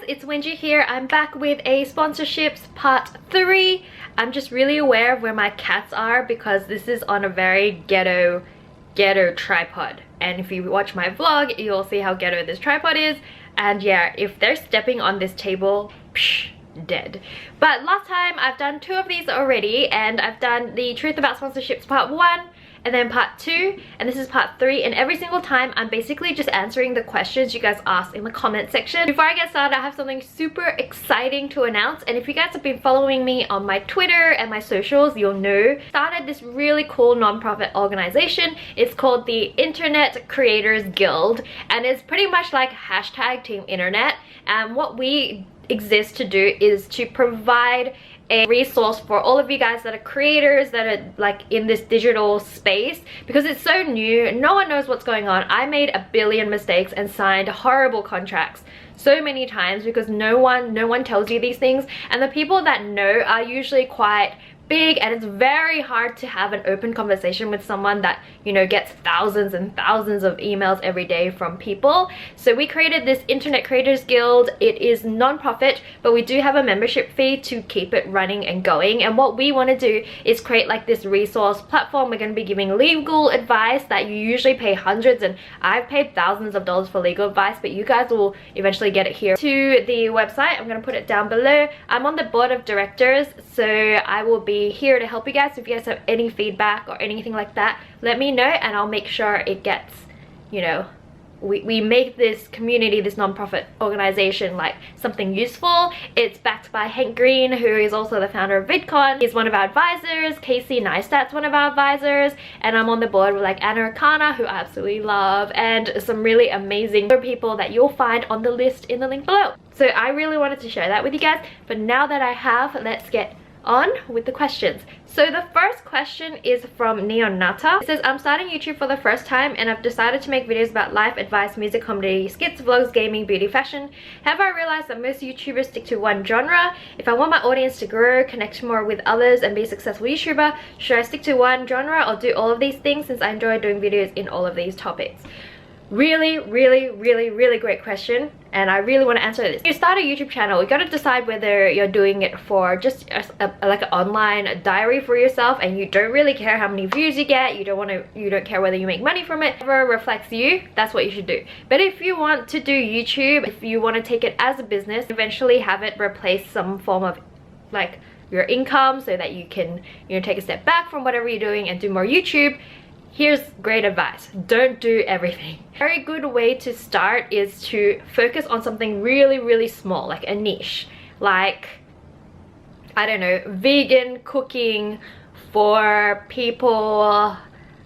it's Wenji here. I'm back with a sponsorships part 3. I'm just really aware of where my cats are because this is on a very ghetto tripod. And if you watch my vlog, you'll see how ghetto this tripod is. And yeah, if they're stepping on this table, psh, dead. But last time I've done 2 of these already, and I've done the truth about sponsorships part 1 and then part 2, and this is part 3, and every single time I'm basically just answering the questions you guys ask in the comment section. Before I get started, I have something super exciting to announce, and if you guys have been following me on my Twitter and my socials, you'll know I started this really cool non-profit organization. It's called the Internet Creators Guild, and it's pretty much like hashtag Team Internet, and what we exist to do is to provide a resource for all of you guys that are creators, that are like in this digital space, because it's so new, no one knows what's going on. I made a billion mistakes and signed horrible contracts so many times because no one tells you these things, and the people that know are usually quite big, and it's very hard to have an open conversation with someone that, you know, gets thousands and thousands of emails every day from people. So we created this Internet Creators Guild. It is non-profit, but we do have a membership fee to keep it running and going, and what we want to do is create like this resource platform. We're going to be giving legal advice that you usually pay hundreds, and I've paid thousands of dollars for legal advice, but you guys will eventually get it here to the website. I'm going to put it down below. I'm on the board of directors, so I will be here to help you guys. If you guys have any feedback or anything like that, let me know, and I'll make sure it gets, you know, we make this community, this non-profit organization, like something useful. It's backed by Hank Green, who is also the founder of VidCon. He's one of our advisors. Casey Neistat's one of our advisors, and I'm on the board with like Anna Akana, who I absolutely love, and some really amazing people that you'll find on the list in the link below. So I really wanted to share that with you guys, but now that I have, let's get on with the questions. So the first question is from Neonata. It says, I'm starting YouTube for the first time and I've decided to make videos about life, advice, music, comedy, skits, vlogs, gaming, beauty, fashion. Have I realized that most YouTubers stick to one genre? If I want my audience to grow, connect more with others, and be a successful YouTuber, should I stick to one genre or do all of these things, since I enjoy doing videos in all of these topics? Really great question, and I really want to answer this. You start a YouTube channel, you got to decide whether you're doing it for just like an online diary for yourself, and you don't really care how many views you get, you don't care whether you make money from it. Whatever reflects you, that's what you should do. But if you want to do YouTube, if you want to take it as a business, eventually have it replace some form of like your income, so that you can, you know, take a step back from whatever you're doing and do more YouTube. Here's great advice: don't do everything. A very good way to start is to focus on something really small, like a niche, like, I don't know, vegan cooking for people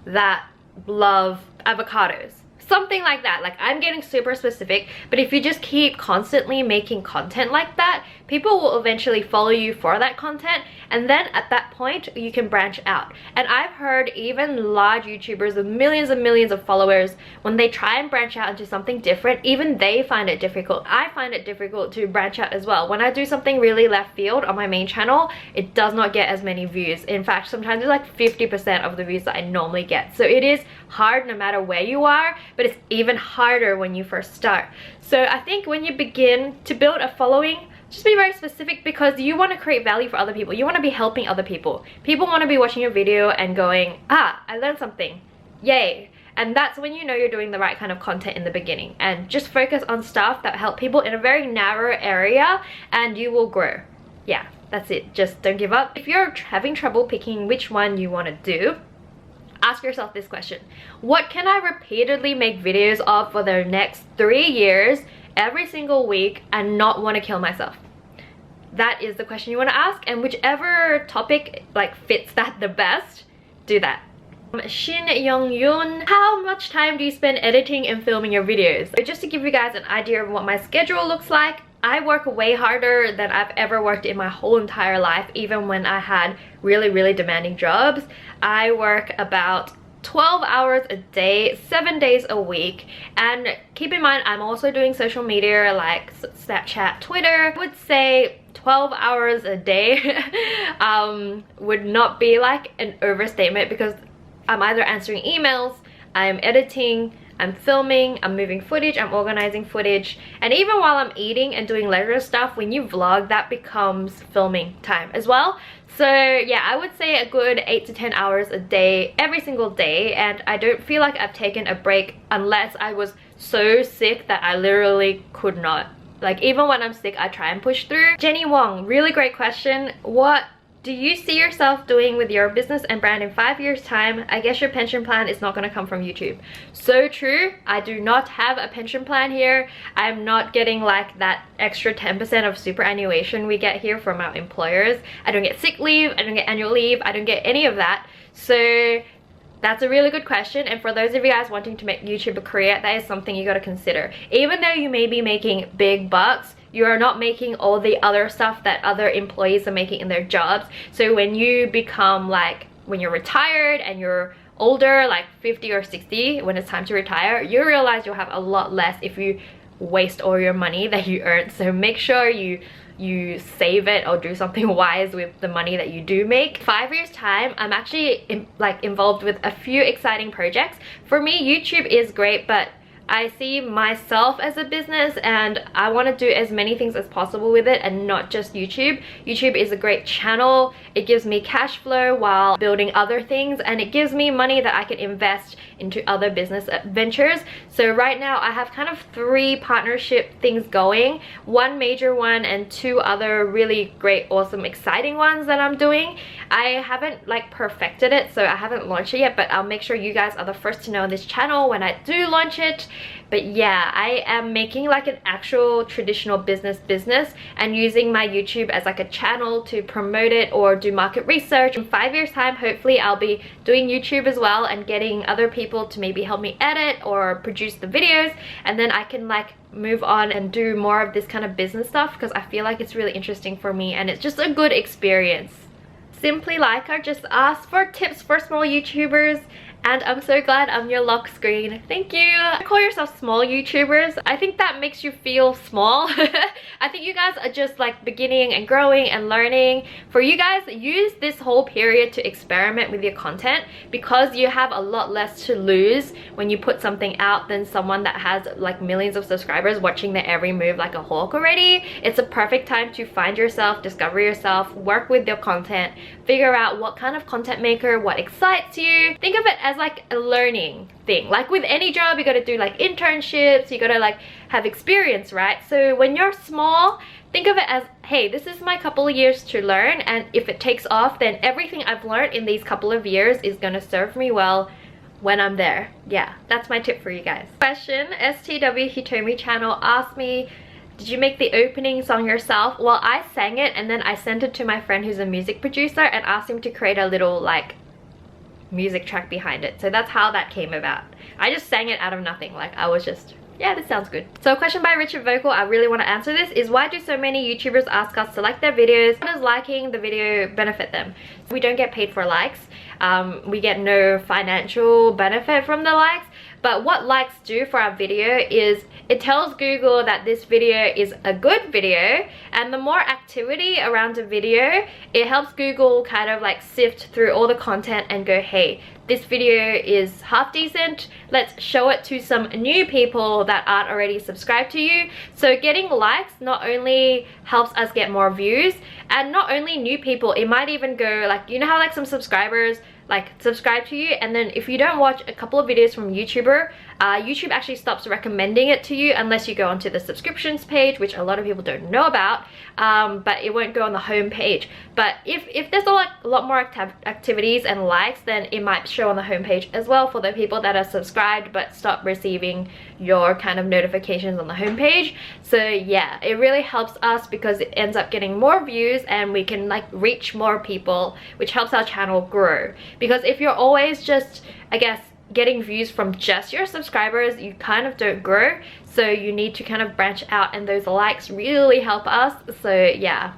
that love avocados, something like that. Like, I'm getting super specific, but if you just keep constantly making content like that, people will eventually follow you for that content, and then at that point you can branch out. And I've heard even large YouTubers with millions and millions of followers, when they try and branch out into something different, even they find it difficult. I find it difficult to branch out as well. When I do something really left field on my main channel, it does not get as many views. In fact, sometimes it's like 50% of the views that I normally get. So it is hard no matter where you are, but it's even harder when you first start. So I think when you begin to build a following, just be very specific, because you want to create value for other people. You want to be helping other people. People want to be watching your video and going, ah, I learned something, yay. And that's when you know you're doing the right kind of content in the beginning. And just focus on stuff that help people in a very narrow area, and you will grow. Yeah, that's it. Just don't give up. If you're having trouble picking which one you want to do, ask yourself this question: what can I repeatedly make videos of for the next 3 years, every single week, and not want to kill myself? That is the question you want to ask, and whichever topic like fits that the best, do that. Shin Young Yoon, how much time do you spend editing and filming your videos? So just to give you guys an idea of what my schedule looks like, I work way harder than I've ever worked in my whole entire life, even when I had really demanding jobs. I work about 12 hours a day, 7 days a week, and keep in mind I'm also doing social media like Snapchat, Twitter. I would say 12 hours a day would not be like an overstatement, because I'm either answering emails, I'm editing, I'm filming, I'm moving footage, I'm organizing footage, and even while I'm eating and doing leisure stuff, when you vlog, that becomes filming time as well. So yeah, I would say a good 8 to 10 hours a day, every single day, and I don't feel like I've taken a break unless I was so sick that I literally could not. Like, even when I'm sick, I try and push through. Jenny Wong, really great question. What do you see yourself doing with your business and brand in 5 years time? I guess your pension plan is not going to come from YouTube. So true. I do not have a pension plan here. I'm not getting like that extra 10% of superannuation we get here from our employers. I don't get sick leave, I don't get annual leave, I don't get any of that. So that's a really good question, and for those of you guys wanting to make YouTube a career, that is something you got to consider. Even though you may be making big bucks, you are not making all the other stuff that other employees are making in their jobs. So when you become like, when you're retired and you're older, like 50 or 60, when it's time to retire, you realize you'll have a lot less if you waste all your money that you earn. So make sure you save it or do something wise with the money that you do make. 5 years time, I'm actually involved with a few exciting projects. For me, YouTube is great, but I see myself as a business and I want to do as many things as possible with it and not just YouTube. YouTube is a great channel. It gives me cash flow while building other things, and it gives me money that I can invest into other business ventures. So right now I have kind of 3 partnership things going, 1 major one and 2 other really great, awesome, exciting ones that I'm doing. I haven't like perfected it, so I haven't launched it yet, but I'll make sure you guys are the first to know on this channel when I do launch it. But yeah, I am making like an actual traditional business and using my YouTube as like a channel to promote it or do market research. In 5 years time, hopefully I'll be doing YouTube as well and getting other people to maybe help me edit or produce the videos, and then I can like move on and do more of this kind of business stuff because I feel like it's really interesting for me and it's just a good experience. Simply Leica just asked for tips for small YouTubers, and I'm so glad I'm your lock screen. Thank you. Call yourself small YouTubers. I think that makes you feel small. I think you guys are just like beginning and growing and learning. For you guys, use this whole period to experiment with your content because you have a lot less to lose when you put something out than someone that has like millions of subscribers watching their every move like a hawk already. It's a perfect time to find yourself, discover yourself, work with your content, figure out what kind of content maker, what excites you. Think of it as like a learning thing. Like with any job, you gotta do like internships, you gotta like have experience, right? So when you're small, think of it as, hey, this is my couple of years to learn, and if it takes off, then everything I've learned in these couple of years is gonna serve me well when I'm there. Yeah, that's my tip for you guys. Question, STW Hitomi channel asked me, did you make the opening song yourself? Well, I sang it and then I sent it to my friend who's a music producer and asked him to create a little like music track behind it. So that's how that came about. I just sang it out of nothing. Like I was just, yeah, this sounds good. So a question by Richard Vocal, I really want to answer this, is why do so many YouTubers ask us to like their videos? How does liking the video benefit them? We don't get paid for likes. We get no financial benefit from the likes. But what likes do for our video is it tells Google that this video is a good video, and the more activity around a video, it helps Google kind of like sift through all the content and go, hey, this video is half decent, let's show it to some new people that aren't already subscribed to you. So getting likes not only helps us get more views, and not only new people, it might even go like, you know how like some subscribers like subscribe to you, and then if you don't watch a couple of videos from YouTuber, YouTube actually stops recommending it to you unless you go onto the subscriptions page, which a lot of people don't know about, but it won't go on the home page. But if there's a lot more activities and likes, then it might show on the home page as well for the people that are subscribed but stop receiving your kind of notifications on the home page. So yeah, it really helps us because it ends up getting more views and we can like reach more people, which helps our channel grow. Because if you're always just, I guess, getting views from just your subscribers, you kind of don't grow. So you need to kind of branch out, and those likes really help us. So yeah,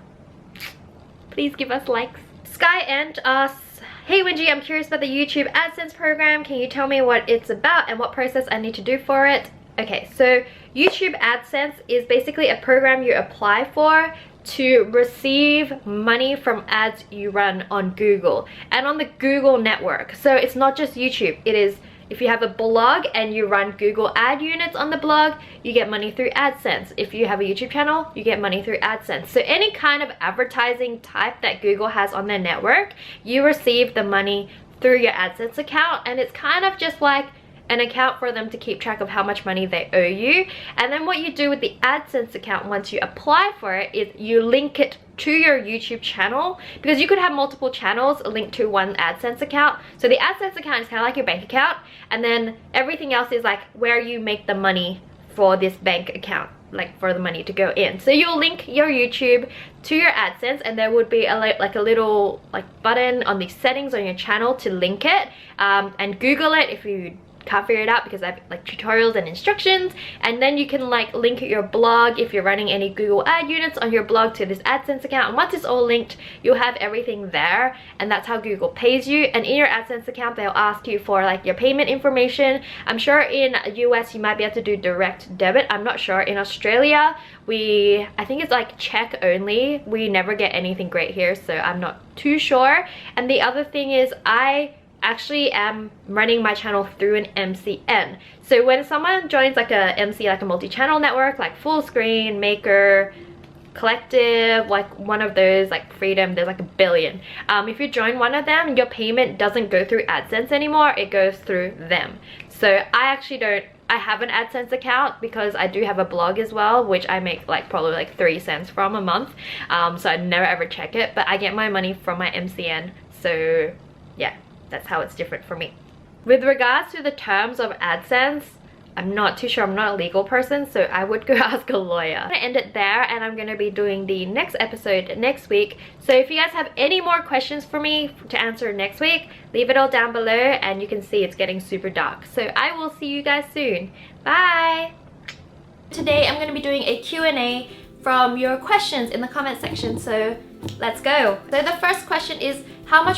please give us likes. Sky Ent asks, hey Wenji, I'm curious about the YouTube Adsense program. Can you tell me what it's about and what process I need to do for it? Okay, so YouTube Adsense is basically a program you apply for to receive money from ads you run on Google and on the Google network. So it's not just YouTube, it is If you have a blog and you run Google ad units on the blog, you get money through AdSense. If you have a YouTube channel, you get money through AdSense. So any kind of advertising type that Google has on their network, you receive the money through your AdSense account, and it's kind of just like an account for them to keep track of how much money they owe you. And then what you do with the AdSense account once you apply for it is you link it to your YouTube channel, because you could have multiple channels linked to one AdSense account. So the AdSense account is kind of like your bank account, and then everything else is like where you make the money for this bank account, like for the money to go in. So you'll link your YouTube to your AdSense, and there would be a little button on the settings on your channel to link it, and Google it if you can't figure it out, because I have like tutorials and instructions. And then you can like link your blog if you're running any Google ad units on your blog to this AdSense account, and once it's all linked, you'll have everything there, and that's how Google pays you. And in your AdSense account, they'll ask you for like your payment information. I'm sure in US you might be able to do direct debit. I'm not sure. In Australia, I think it's like check only. We never get anything great here, so I'm not too sure. And the other thing is, I actually am running my channel through an MCN. So when someone joins like a MC, like a multi-channel network, like Full Screen, Maker, Collective, like one of those, like Freedom, there's like a billion. If you join one of them, your payment doesn't go through AdSense anymore, it goes through them. So I have an AdSense account because I do have a blog as well, which I make like probably like 3 cents from a month. So I never ever check it, but I get my money from my MCN. So yeah, that's how it's different for me. With regards to the terms of AdSense, I'm not too sure. I'm not a legal person, so I would go ask a lawyer. I'm gonna end it there, and I'm gonna be doing the next episode next week. So if you guys have any more questions for me to answer next week, leave it all down below, and you can see it's getting super dark. So I will see you guys soon. Bye! Today I'm gonna be doing a Q&A from your questions in the comment section, so let's go. So the first question is, how much